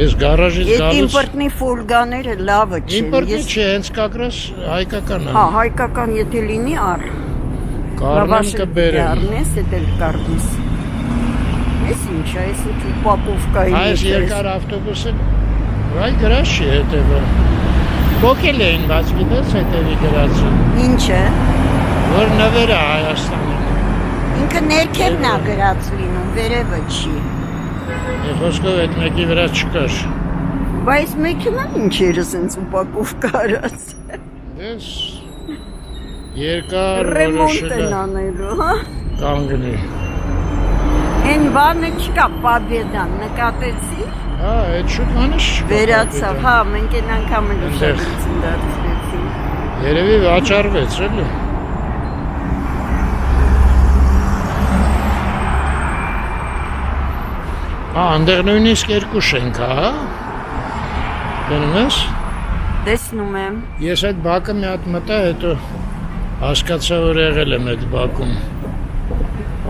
Ես գարաժից Այդ գալուց իմպորտնի ֆոլգաները լավը չեն։ Իմպորտի չէ, հենց կակրաս հայկական է։ Հա, հայկական եթե լինի առ։ Կարնեն կբերեմ։ Առնես, էդ էլ կառնես։ Ես ինչ է, ես ու պապովկայի Այս երկար ավտոբուսը վայ գրած չի հետևը։ Կոկել էին, բայց գիտես հետևի գրածը։ Ինչ է։ Որ նվեր է Հայաստանում։ Ինքը ներքևն է գրած լինում, վերևը չի։ Խոսքով այդ մեկի վրա չկար։ Բայց մեքենան ինչ էր ասենց ուպակովկա արած։ Դες երկար Ռեմոնտ են որոշել անելու, հա։ կանգնի։ Են բանը չկա, պաբեդան, նկատեցի։ Հա, այդ շուտ մանիշ չկա։ Վերացավ, հա, մենք են անգամ էլ Այնտեղ։ ուշադրություն դարձրեցին։ Երևի վաճառվեց, էլի։ Այնտեղ նույնիսկ երկու շենք է, հա։ Գնում ես։ Տեսնում եմ։ Ես այդ բակը մի հատ մտա, հետո հասկացա, որ եղել եմ այդ բակում։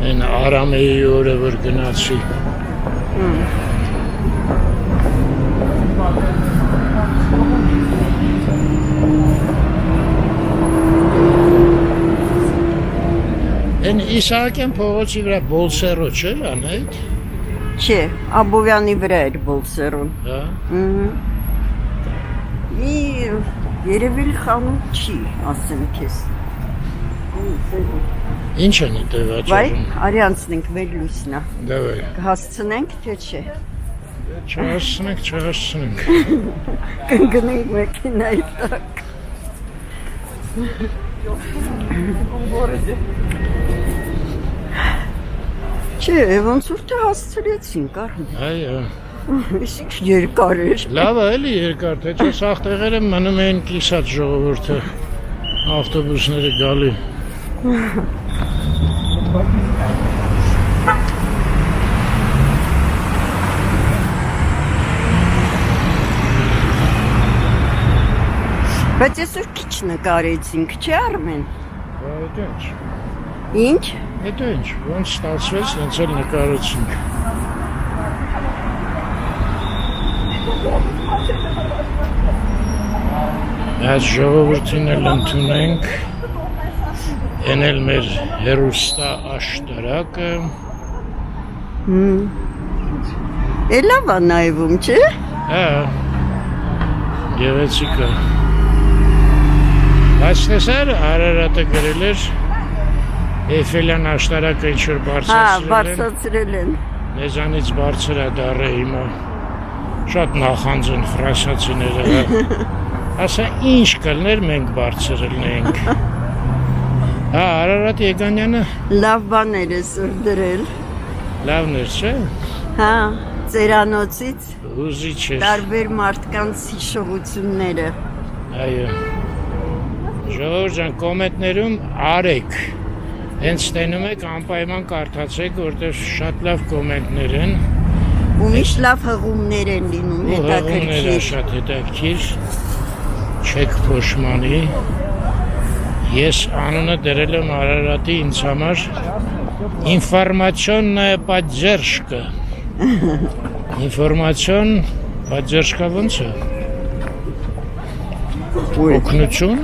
Այն Արամեի օրը, որ գնացի։ Այն Իսահակյան փողոցի վրա Բոլսերո չէ, անայդ։ Չէ, Աբովյանի վրա էր Բոլսերոն։ Հա։ Մի երևի խանութ չի, ասեմ քեզ։ Ինչ են դե Վայ, վաճառում։ արի անցնենք մեր լույսնա։ Դավայ։ Կհասցնենք, թե չէ։ Չհասցնենք։ Կընկնենք մեքենայի տակ։ Չէ, ոնց որ թե հասցրեցինք, արհն։ Այո։ Իսկ երկար էր։ Լավ է, էլի երկար, թե չէ սաղ տեղերը մնում էին կիսած ժողովուրդը ավտոբուսները գալի։ Բայց այսօր քիչ նկարեցինք, չէ Արմեն։ Այդ ինչ։ Ինչ։ Այդ ինչ, ոնց ստացվեց, հենց էլ նկարեցինք։ Այս ժողովրդին էլ ընդունենք, են էլ մեր հերուստա աշտարակը, Էլավ է նայվում, չէ։ հա, գեղեցիկ է, բայց տեսար Արարատը գրել էր, Էյֆելյան աշտարակը ինչ-որ Հա, բարձրացրել են, բարձրացրել են։ մեզանից բարձր է դառը հիմա, շատ նախանձ են ֆրանսիացիները, ասա ինչ կլներ մենք բարձրելնենք, հա, Արարատ Եգանյանը Լավ բաներ է սուր դրել։ լավն էր, չէ, Հա, ծերանոցից հուզիչ էր, տարբեր մարդկանց հիշողությունները։ այո, ժողովուրդ ջան, կոմենտներում արեք, հենց ստենում եք անպայման կարդացեք, որտեղ շատ լավ կոմենտներ են, Ու միշտ լավ հղումներ են լինում, ու հղումները հետաքրքիր։ շատ հետաքրքիր, չեք փոշմանի, ես անունը դրել եմ Արարատի ինձ համար ինֆորմացիոնная поддержка, ինֆորմացիոն поддержка ոնց է, օգնություն,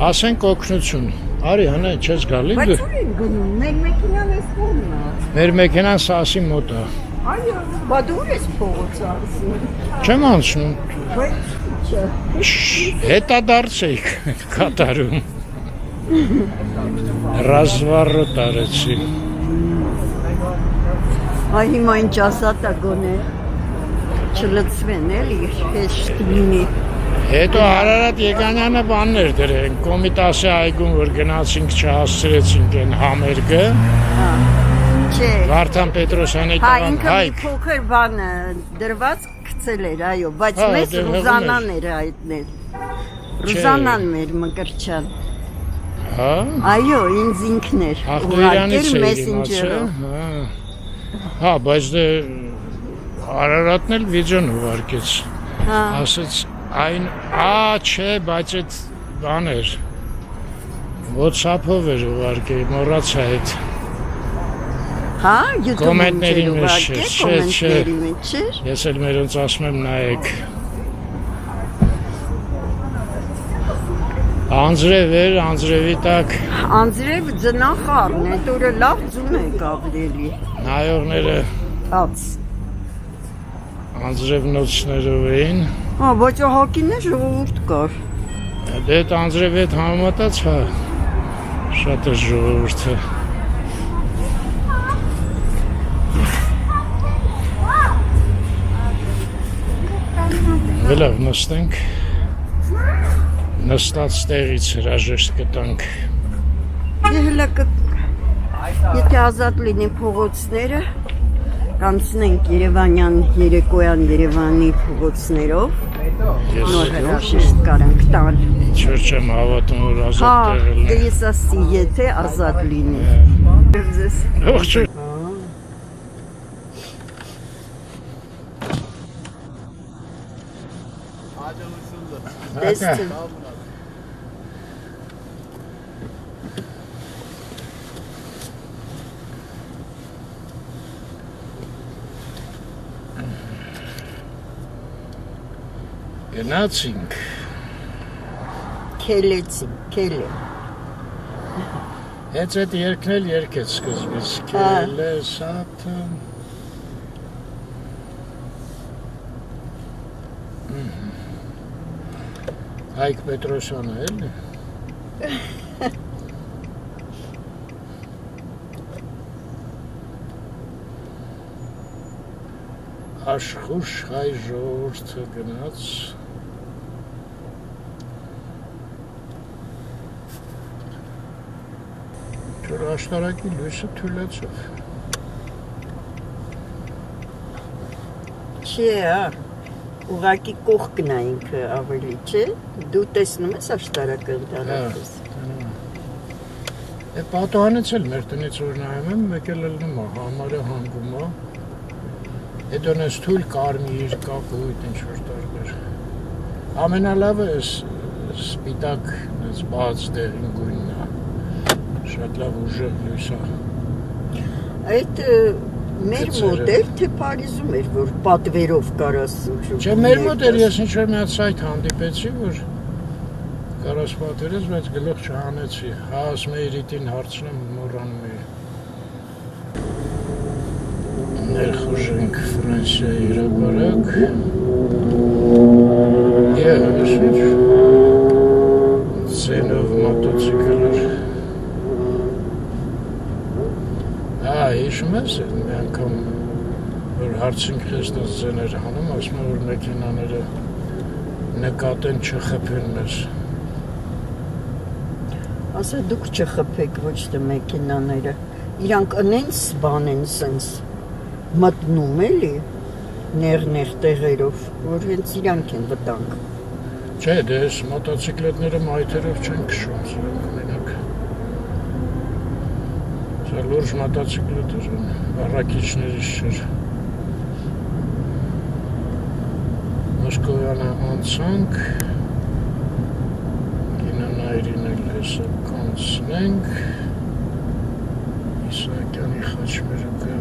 ասենք օգնություն, արի հանա, չես գալի, Բայց ուր են գնում, մեր մեքենան էս կողմն է։ մեր մեքենան սասի մոտ է, Այո, բա դու ուր ես փողոցը ասում։ չեմ անցնում, Բայց չէ։ հետադարձեիք կատարում, ռազվարոտ արեցի, Այ հիմա ինչ ասատ է գոնե։ Չլծվեն էլի, հեշտ լինի։ հետո Արարատ Եգանյանը բաններ դրեն, Կոմիտասի այգում, որ գնացինք չհասցրեցինք են համերգը, Հա։ Չէ։ Վարդան Պետրոսյանի Հա, տղան ինքը մի հայք, փոքր բանը դրված գցել էր, այո, բայց Հա, մեզ դե հղում Ռուզանան էր հայտնել։ Ռուզանան մեր Մկրտչյան։ հա, Այո, ինձ ինքն էր Ախտոյանից ուղարկել էր իմացել, մեսենջերով։ հա, բայց դե Արարատն էլ վիդեոն ուղարկեց, Հա, ասեց այն, չէ, բայց այդ բան էր, WhatsApp-ով էր ուղարկել, մոռացա այդ, հա, YouTube-ում կոմենտների չէր մեջ ուղարկել, չէ, կոմենտների մեջ չէր։ ես էլ մերոնց ասում եմ նայեք, անձրև էր, անձրևի տակ, Անձրև ձնախառն է, դուրը լավ ձուն է կապրելի։ նայողները Հաց։ անձրևնոցներով էին, Հա, ոչ հակին է ժողովուրդ կար։ դե այդ անձրևի հետ համեմատած, հա, շատ է ժողովուրդը, լավ նստենք, նստած տեղից հրաժեշտ կտանք, Հələ եթե ազատ լինի փողոցները, կանցնենք Երևանյան երեկոյան Երևանի փողոցներով, ես նոր հրաժեշտ կարանք տալ։ ինչ-որ չեմ հավատում, որ Հա, ազատ տեղել դե է, ես ասի, եթե ազատ լինի։ Ձեզ ողջույն, տեսցին։ գնացինք, Քելեցին, քելե։ հենց այդ երկն էլ երկեց սկզբից, Հա։ կելը, սաթը, Հայկ Պետրոսյանը էլի, աշխուժ հայ ժողովուրդը գնաց, Չոր աշտարակի լույսը թույլացավ, Չէ, ուղակի կողքն է ինքը ավելի, չէ։ Դու տեսնում ես աշտարակը ընդհանրապես։ Է պատոհանից էլ մեր տնից որ նայում եմ, մեկ էլ լնում է, համարը հանգում է, հետո նես թույլ կարմիր, կապույտ, ինչ-որ տարբեր, ամենալավը սպիտակ, նես բաց դեղին գույնն է, շատ լավ ուժեղ լույս է, Այդ Մեր մոտ էր, թե Փարիզում էր, որ պատվերով կարաս ինչ-որ։ Չէ, մեր մոտ էր, ես ինչ-որ մի հատ սայթ հանդիպեցի, որ կարաս պատվերեց, բայց գլուխ չհանեցի, ասում էի իրիտին հարցնեմ, մոռանում էի։ Ներխուժենք Ֆրանսիայի հրապարակ։ Եվ Ձենով մոտոցիկլեր։ Հիշում ես մի անգամ, որ հարցինք քեզնից ձեներ հանում, ասում եմ, որ մեքենաները նկատեն չխփեն մեզ։ Ասա դուք չխփեք ոչ թե մեքենաները, իրանք ընենց բան են սենց մտնում էլի, նեղ տեղերով, որ հենց իրանք են վտանգ։ Չէ, դե ես մոտոցիկլետները մայթերով չեն քշում, սրանք մենակ։ Սա լուրջ մոտոցիկլետեր են, առաքիչներից չէր։ Մոսկովյանը անցանք, կինոնայրին էլ հեսը կանցնենք, Իսահակյանի խաչմերուկը։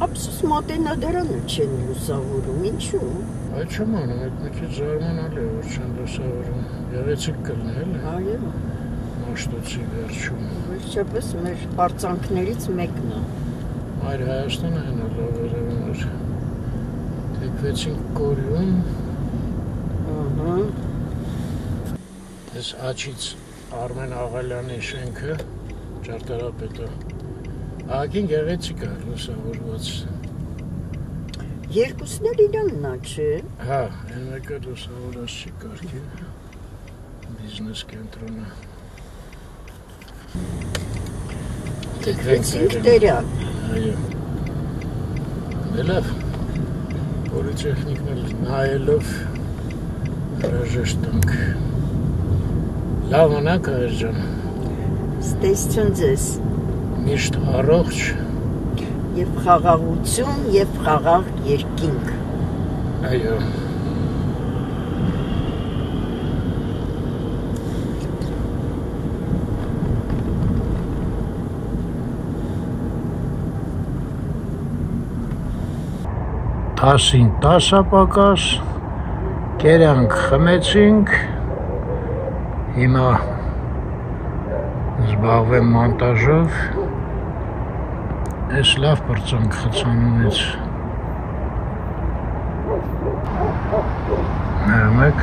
Ափսոս մատենադարանը չեն լուսավորում, ինչու։ Այդ չեմ անում, այդ մի քիչ զարմանալի է, որ չեն լուսավորում, գեղեցիկ կլինի էլի, Այո, Մաշտոցի վերջում։ վերջապես մեր պարծանքներից մեկն է։ Այր Հայաստանը են լավ երևում էր, թեքվեցինք կորյուն, Ահա, ես աչից Արմեն Աղալյանի շենքը, ճարտարապետը, ահագին գեղեցիկ է լուսավորված։ երկուսն էլ իրանն է, չէ։ Հա, այն մեկը լուսավորած չի կարգի, բիզնես կենտրոնը։ Թեքվեցինք տերակ։ Այո։ Դե լավ, պոլիտեխնիկն էլ նայելով հրաժեշտ ենք։ Լավ մնաք, Հայր ջան, Ստեսություն ձեզ։ միշտ առողջ, Եվ խաղաղություն, եւ խաղաղ երկինք։ այո։ Տասին 10 պակաս, կերանք խմեցինք, հիմա զբաղվեմ մոնտաժով, ես լավ պրծանք խցանումից, նայում եք,